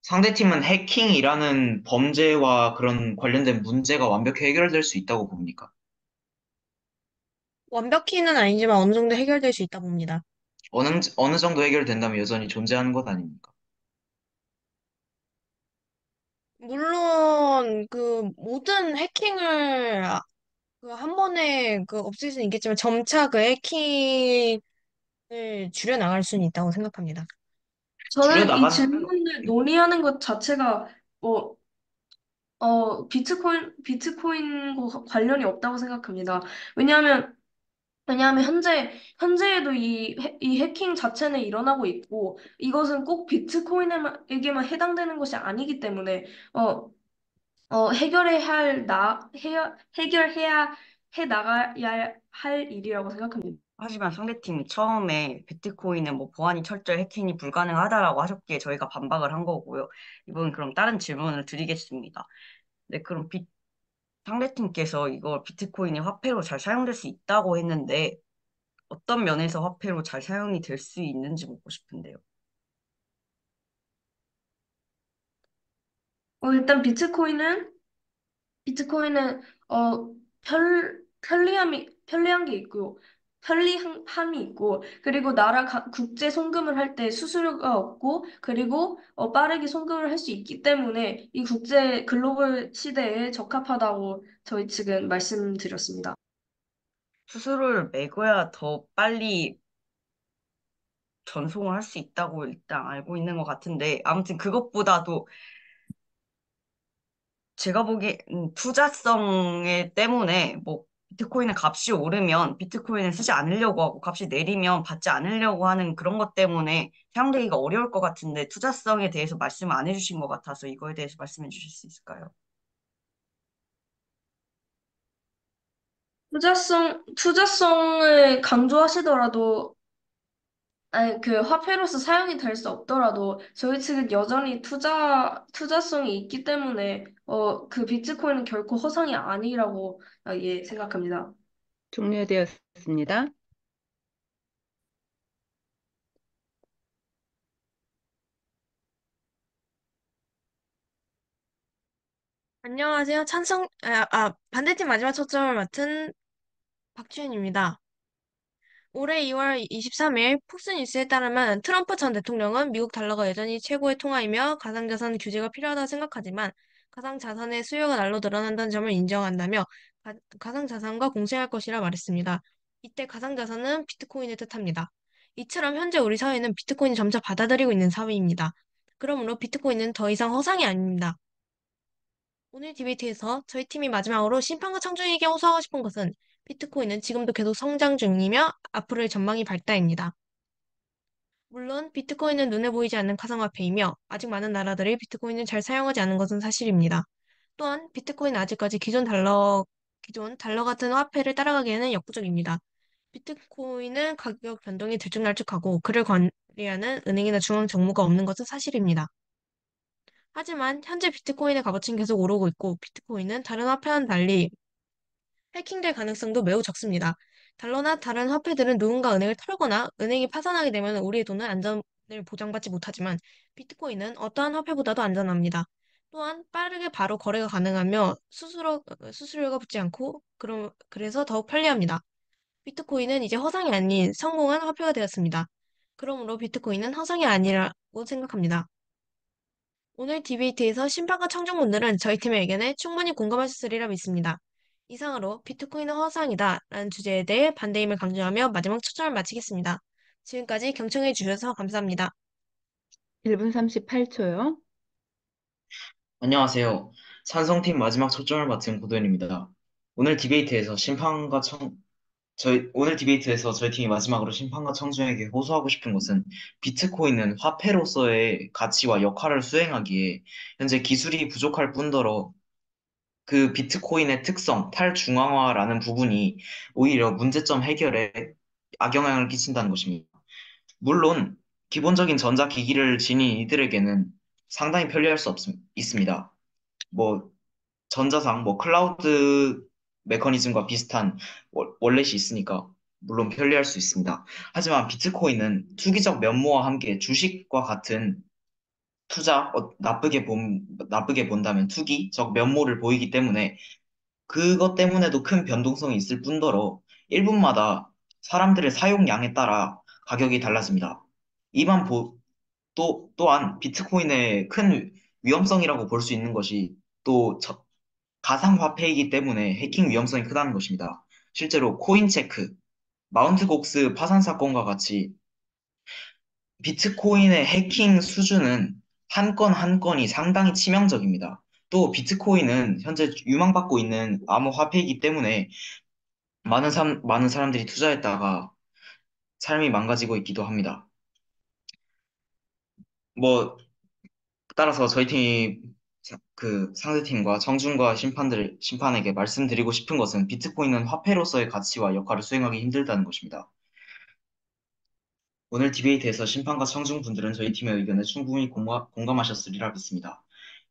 상대팀은 해킹이라는 범죄와 그런 관련된 문제가 완벽히 해결될 수 있다고 봅니까? 완벽히는 아니지만 어느 정도 해결될 수 있다 봅니다. 어느 정도 해결된다면 여전히 존재하는 것 아닙니까? 물론 그 모든 해킹을 그한 번에 없앨 수는 있겠지만 점차 그 해킹을 줄여 나갈 수는 있다고 생각합니다. 저는 이 줄여나간, 질문을 논의하는 것 자체가 뭐 비트코인과 관련이 없다고 생각합니다. 왜냐하면 현재에도 이 해킹 자체는 일어나고 있고, 이것은 꼭 비트코인에게만 해당되는 것이 아니기 때문에, 해결해야 해 나가야 할 일이라고 생각합니다. 하지만 상대팀이 처음에 비트코인은 뭐 보안이 철저히 해킹이 불가능하다라고 하셨기에 저희가 반박을 한 거고요. 이번 그럼 다른 질문을 드리겠습니다. 네, 그럼 상대팀께서 이걸 비트코인이 화폐로 잘 사용될 수 있다고 했는데 어떤 면에서 화폐로 잘 사용이 될 수 있는지 묻고 싶은데요. 일단 비트코인은 편리한 게 있고 편리함이 있고 그리고 국제 송금을 할 때 수수료가 없고 그리고 빠르게 송금을 할 수 있기 때문에 이 국제 글로벌 시대에 적합하다고 저희 측은 말씀드렸습니다. 수수료를 매겨야 더 빨리 전송을 할 수 있다고 일단 알고 있는 것 같은데 아무튼 그것보다도 제가 보기에 투자성에 때문에 뭐 비트코인의 값이 오르면 비트코인을 쓰지 않으려고 하고 값이 내리면 받지 않으려고 하는 그런 것 때문에 사용되기가 어려울 것 같은데 투자성에 대해서 말씀 안 해주신 것 같아서 이거에 대해서 말씀해 주실 수 있을까요? 투자성을 강조하시더라도 아니, 그 화폐로서 사용이 될 수 없더라도 저희 측은 여전히 투자성이 있기 때문에 그 비트코인은 결코 허상이 아니라고 예, 생각합니다. 종료되었습니다. 안녕하세요. 반대팀 마지막 초점을 맡은 박주현입니다. 올해 2월 23일 폭스뉴스에 따르면 트럼프 전 대통령은 미국 달러가 여전히 최고의 통화이며 가상자산 규제가 필요하다고 생각하지만 가상자산의 수요가 날로 늘어난다는 점을 인정한다며 가상자산과 공생할 것이라 말했습니다. 이때 가상자산은 비트코인을 뜻합니다. 이처럼 현재 우리 사회는 비트코인을 점차 받아들이고 있는 사회입니다. 그러므로 비트코인은 더 이상 허상이 아닙니다. 오늘 디베이트에서 저희 팀이 마지막으로 심판과 청중에게 호소하고 싶은 것은 비트코인은 지금도 계속 성장 중이며 앞으로의 전망이 밝다입니다. 물론 비트코인은 눈에 보이지 않는 가상화폐이며 아직 많은 나라들이 비트코인을 잘 사용하지 않는 것은 사실입니다. 또한 비트코인은 아직까지 기존 달러 같은 화폐를 따라가기에는 역부족입니다. 비트코인은 가격 변동이 들쭉날쭉하고 그를 관리하는 은행이나 중앙 정부가 없는 것은 사실입니다. 하지만 현재 비트코인의 값어치는 계속 오르고 있고 비트코인은 다른 화폐와는 달리 해킹될 가능성도 매우 적습니다. 달러나 다른 화폐들은 누군가 은행을 털거나 은행이 파산하게 되면 우리의 돈은 안전을 보장받지 못하지만 비트코인은 어떠한 화폐보다도 안전합니다. 또한 빠르게 바로 거래가 가능하며 수수료가 붙지 않고 그래서 더욱 편리합니다. 비트코인은 이제 허상이 아닌 성공한 화폐가 되었습니다. 그러므로 비트코인은 허상이 아니라고 생각합니다. 오늘 디베이트에서 심판과 청중분들은 저희 팀의 의견에 충분히 공감하셨으리라 믿습니다. 이상으로 비트코인은 허상이다 라는 주제에 대해 반대임을 강조하며 마지막 초점을 마치겠습니다. 지금까지 경청해 주셔서 감사합니다. 1분 38초요. 안녕하세요. 찬성팀 마지막 초점을 맡은 고도현입니다. 오늘 디베이트에서 오늘 디베이트에서 저희 팀이 마지막으로 심판과 청중에게 호소하고 싶은 것은 비트코인은 화폐로서의 가치와 역할을 수행하기에 현재 기술이 부족할 뿐더러 그 비트코인의 특성, 탈중앙화라는 부분이 오히려 문제점 해결에 악영향을 끼친다는 것입니다. 물론 기본적인 전자기기를 지닌 이들에게는 상당히 편리할 수 있습니다. 뭐 전자상 클라우드 메커니즘과 비슷한 월렛이 있으니까 물론 편리할 수 있습니다. 하지만 비트코인은 투기적 면모와 함께 주식과 같은 나쁘게 본다면 투기적 면모를 보이기 때문에 그것 때문에도 큰 변동성이 있을 뿐더러 1분마다 사람들의 사용량에 따라 가격이 달라집니다. 이만 또한 비트코인의 큰 위험성이라고 볼 수 있는 것이 또 가상화폐이기 때문에 해킹 위험성이 크다는 것입니다. 실제로 코인체크, 마운트 곡스 파산 사건과 같이 비트코인의 해킹 수준은 한 건 한 건이 상당히 치명적입니다. 또 비트코인은 현재 유망받고 있는 암호화폐이기 때문에 많은 사람들이 투자했다가 삶이 망가지고 있기도 합니다. 뭐 따라서 저희 팀이 그 상대팀과 정준과 심판에게 말씀드리고 싶은 것은 비트코인은 화폐로서의 가치와 역할을 수행하기 힘들다는 것입니다. 오늘 디베이트에서 심판과 청중분들은 저희 팀의 의견에 충분히 공감하셨으리라 믿습니다.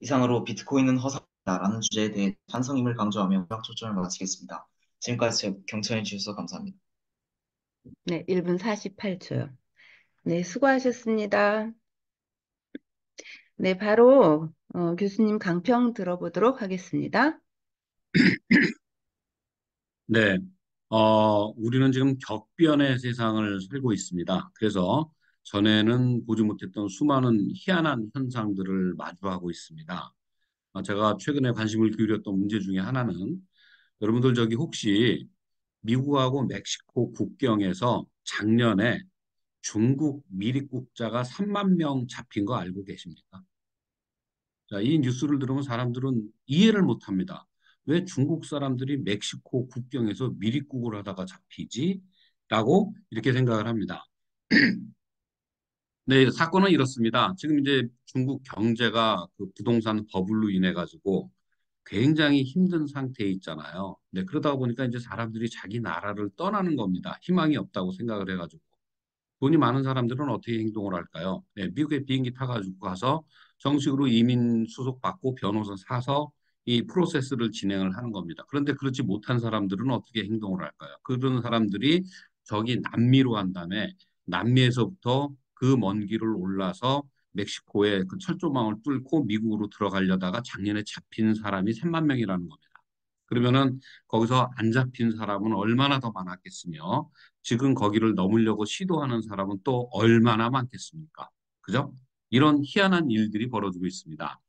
이상으로 비트코인은 허상이다라는 주제에 대해 찬성임을 강조하며 의학 초점을 마치겠습니다. 지금까지 경청해 주셔서 감사합니다. 네, 1분 48초요. 네, 수고하셨습니다. 네, 바로 교수님 강평 들어보도록 하겠습니다. 네, 우리는 지금 격변의 세상을 살고 있습니다. 그래서 전에는 보지 못했던 수많은 희한한 현상들을 마주하고 있습니다. 제가 최근에 관심을 기울였던 문제 중에 하나는 여러분들 저기 혹시 미국하고 멕시코 국경에서 작년에 중국 미립국자가 3만 명 잡힌 거 알고 계십니까? 자, 이 뉴스를 들으면 사람들은 이해를 못 합니다. 왜 중국 사람들이 멕시코 국경에서 미립국을 하다가 잡히지? 라고 이렇게 생각을 합니다. 네, 사건은 이렇습니다. 지금 이제 중국 경제가 그 부동산 버블로 인해 가지고 굉장히 힘든 상태에 있잖아요. 네, 그러다 보니까 이제 사람들이 자기 나라를 떠나는 겁니다. 희망이 없다고 생각을 해가지고. 돈이 많은 사람들은 어떻게 행동을 할까요? 네, 미국에 비행기 타가지고 가서 정식으로 이민 수속받고 변호사 사서 이 프로세스를 진행을 하는 겁니다. 그런데 그렇지 못한 사람들은 어떻게 행동을 할까요? 그런 사람들이 저기 남미로 간 다음에 남미에서부터 그 먼 길을 올라서 멕시코의 그 철조망을 뚫고 미국으로 들어가려다가 작년에 잡힌 사람이 3만 명이라는 겁니다. 그러면은 거기서 안 잡힌 사람은 얼마나 더 많았겠으며 지금 거기를 넘으려고 시도하는 사람은 또 얼마나 많겠습니까? 그죠? 이런 희한한 일들이 벌어지고 있습니다.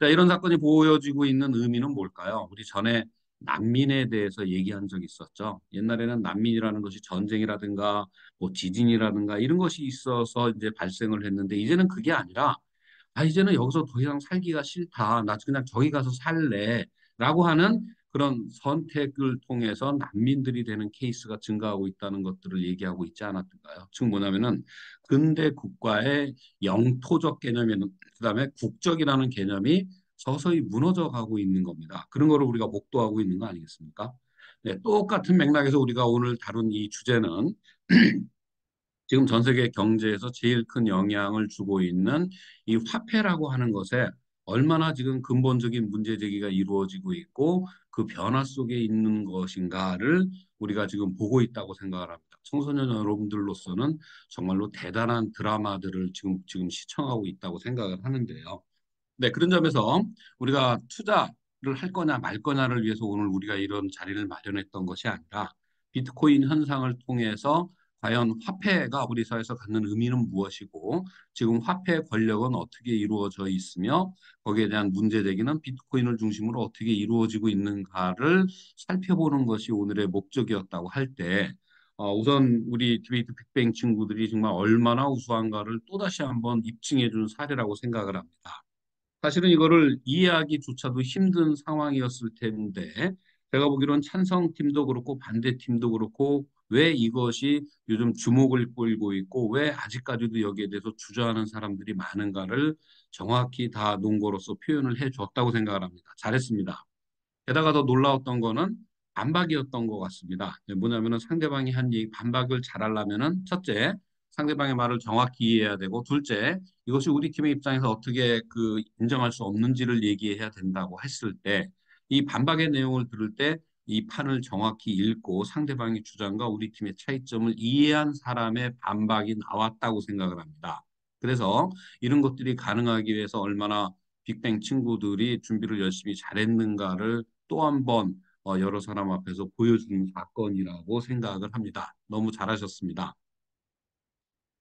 자, 이런 사건이 보여지고 있는 의미는 뭘까요? 우리 전에 난민에 대해서 얘기한 적이 있었죠. 옛날에는 난민이라는 것이 전쟁이라든가 뭐 지진이라든가 이런 것이 있어서 이제 발생을 했는데 이제는 그게 아니라 이제는 여기서 더 이상 살기가 싫다. 나 그냥 저기 가서 살래. 라고 하는 그런 선택을 통해서 난민들이 되는 케이스가 증가하고 있다는 것들을 얘기하고 있지 않았던가요? 즉 뭐냐면은 근대 국가의 영토적 개념에는 그다음에 국적이라는 개념이 서서히 무너져 가고 있는 겁니다. 그런 거를 우리가 목도하고 있는 거 아니겠습니까? 네, 똑같은 맥락에서 우리가 오늘 다룬 이 주제는 지금 전 세계 경제에서 제일 큰 영향을 주고 있는 이 화폐라고 하는 것에 얼마나 지금 근본적인 문제 제기가 이루어지고 있고 그 변화 속에 있는 것인가를 우리가 지금 보고 있다고 생각을 합니다. 청소년 여러분들로서는 정말로 대단한 드라마들을 지금 시청하고 있다고 생각을 하는데요. 네, 그런 점에서 우리가 투자를 할 거냐 말 거냐를 위해서 오늘 우리가 이런 자리를 마련했던 것이 아니라 비트코인 현상을 통해서 과연 화폐가 우리 사회에서 갖는 의미는 무엇이고 지금 화폐의 권력은 어떻게 이루어져 있으며 거기에 대한 문제 제기는 비트코인을 중심으로 어떻게 이루어지고 있는가를 살펴보는 것이 오늘의 목적이었다고 할 때 우선 우리 디베이트 빅뱅 친구들이 정말 얼마나 우수한가를 또다시 한번 입증해 준 사례라고 생각을 합니다. 사실은 이거를 이해하기조차도 힘든 상황이었을 텐데 제가 보기로는 찬성팀도 그렇고 반대팀도 그렇고 왜 이것이 요즘 주목을 끌고 있고 왜 아직까지도 여기에 대해서 주저하는 사람들이 많은가를 정확히 다 논거로서 표현을 해줬다고 생각을 합니다. 잘했습니다. 게다가 더 놀라웠던 거는 반박이었던 것 같습니다. 뭐냐면은 상대방이 한 얘기 반박을 잘하려면은 첫째, 상대방의 말을 정확히 이해해야 되고 둘째, 이것이 우리 팀의 입장에서 어떻게 그 인정할 수 없는지를 얘기해야 된다고 했을 때 이 반박의 내용을 들을 때 이 판을 정확히 읽고 상대방의 주장과 우리 팀의 차이점을 이해한 사람의 반박이 나왔다고 생각을 합니다. 그래서 이런 것들이 가능하기 위해서 얼마나 빅뱅 친구들이 준비를 열심히 잘했는가를 또 한 번 여러 사람 앞에서 보여주는 사건이라고 생각을 합니다. 너무 잘하셨습니다.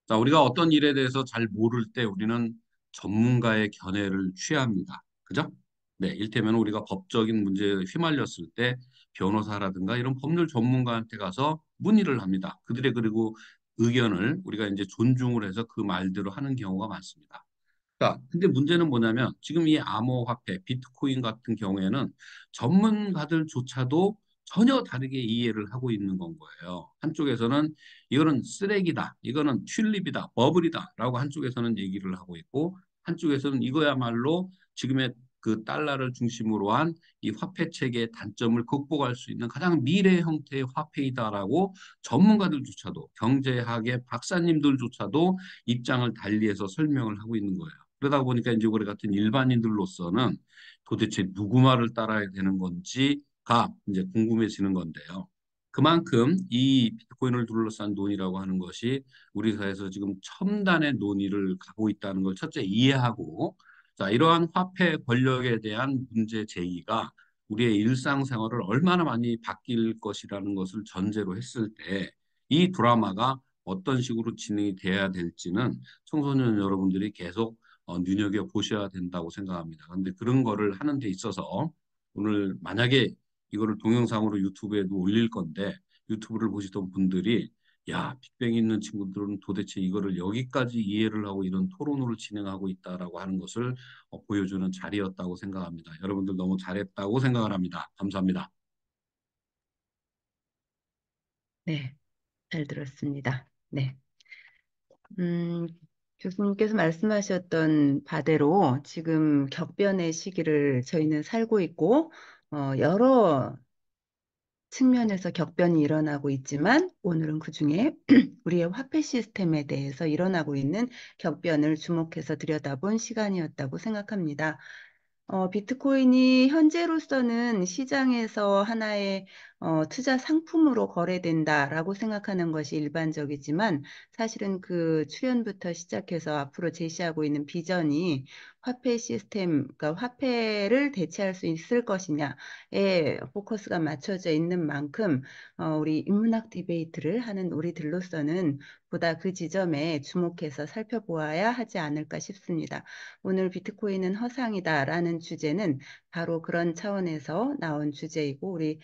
자, 우리가 어떤 일에 대해서 잘 모를 때 우리는 전문가의 견해를 취합니다. 그죠? 네, 일테면 우리가 법적인 문제에 휘말렸을 때 변호사라든가 이런 법률 전문가한테 가서 문의를 합니다. 그들의 그리고 의견을 우리가 이제 존중을 해서 그 말대로 하는 경우가 많습니다. 자, 근데 문제는 뭐냐면 지금 이 암호화폐, 비트코인 같은 경우에는 전문가들조차도 전혀 다르게 이해를 하고 있는 건 거예요. 한쪽에서는 이거는 쓰레기다, 이거는 튤립이다, 버블이다 라고 한쪽에서는 얘기를 하고 있고 한쪽에서는 이거야말로 지금의 그 달러를 중심으로 한 이 화폐 체계의 단점을 극복할 수 있는 가장 미래 형태의 화폐이다라고 전문가들조차도 경제학의 박사님들조차도 입장을 달리해서 설명을 하고 있는 거예요. 그러다 보니까 이제 우리 같은 일반인들로서는 도대체 누구 말을 따라야 되는 건지가 이제 궁금해지는 건데요. 그만큼 이 비트코인을 둘러싼 논의라고 하는 것이 우리 사회에서 지금 첨단의 논의를 가고 있다는 걸 첫째 이해하고, 자, 이러한 화폐 권력에 대한 문제 제기가 우리의 일상생활을 얼마나 많이 바뀔 것이라는 것을 전제로 했을 때 이 드라마가 어떤 식으로 진행이 돼야 될지는 청소년 여러분들이 계속 눈여겨 보셔야 된다고 생각합니다. 그런데 그런 거를 하는 데 있어서 오늘 만약에 이거를 동영상으로 유튜브에도 올릴 건데 유튜브를 보시던 분들이 야, 빅뱅이 있는 친구들은 도대체 이거를 여기까지 이해를 하고 이런 토론을 진행하고 있다라고 하는 것을 보여주는 자리였다고 생각합니다. 여러분들 너무 잘했다고 생각을 합니다. 감사합니다. 네, 잘 들었습니다. 네. 음, 교수님께서 말씀하셨던 바대로 지금 격변의 시기를 저희는 살고 있고, 여러 측면에서 격변이 일어나고 있지만, 오늘은 그중에 우리의 화폐 시스템에 대해서 일어나고 있는 격변을 주목해서 들여다본 시간이었다고 생각합니다. 비트코인이 현재로서는 시장에서 하나의 투자 상품으로 거래된다라고 생각하는 것이 일반적이지만 사실은 그 출현부터 시작해서 앞으로 제시하고 있는 비전이 화폐 시스템, 그러니까 화폐를 대체할 수 있을 것이냐에 포커스가 맞춰져 있는 만큼 우리 인문학 디베이트를 하는 우리들로서는 보다 그 지점에 주목해서 살펴보아야 하지 않을까 싶습니다. 오늘 비트코인은 허상이다라는 주제는 바로 그런 차원에서 나온 주제이고 우리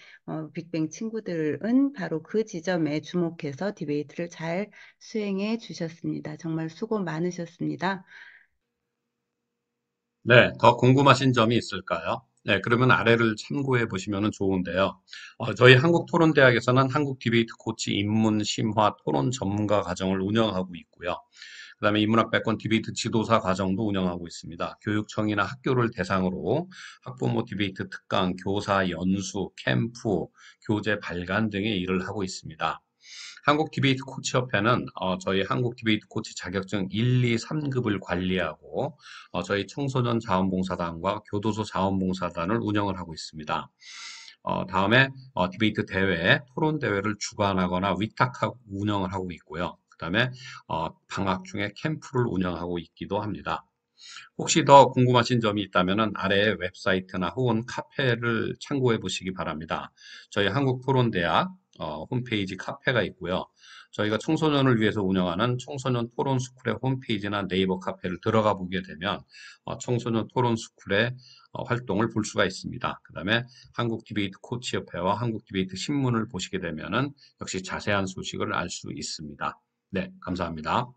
빅뱅 친구들은 바로 그 지점에 주목해서 디베이트를 잘 수행해 주셨습니다. 정말 수고 많으셨습니다. 네, 더 궁금하신 점이 있을까요? 네, 그러면 아래를 참고해 보시면 좋은데요. 저희 한국토론대학에서는 한국 디베이트 코치 입문 심화 토론 전문가 과정을 운영하고 있고요. 그다음에 인문학백권 디베이트 지도사 과정도 운영하고 있습니다. 교육청이나 학교를 대상으로 학부모 디베이트 특강, 교사 연수, 캠프, 교재 발간 등의 일을 하고 있습니다. 한국 디베이트 코치협회는 저희 한국 디베이트 코치 자격증 1, 2, 3급을 관리하고 저희 청소년 자원봉사단과 교도소 자원봉사단을 운영을 하고 있습니다. 다음에 디베이트 대회, 토론 대회를 주관하거나 위탁하고 운영을 하고 있고요. 그다음에 방학 중에 캠프를 운영하고 있기도 합니다. 혹시 더 궁금하신 점이 있다면 아래에 웹사이트나 혹은 카페를 참고해 보시기 바랍니다. 저희 한국토론대학 홈페이지 카페가 있고요. 저희가 청소년을 위해서 운영하는 청소년 토론 스쿨의 홈페이지나 네이버 카페를 들어가 보게 되면 청소년 토론 스쿨의 활동을 볼 수가 있습니다. 그 다음에 한국 디베이트 코치협회와 한국 디베이트 신문을 보시게 되면은 역시 자세한 소식을 알 수 있습니다. 네, 감사합니다.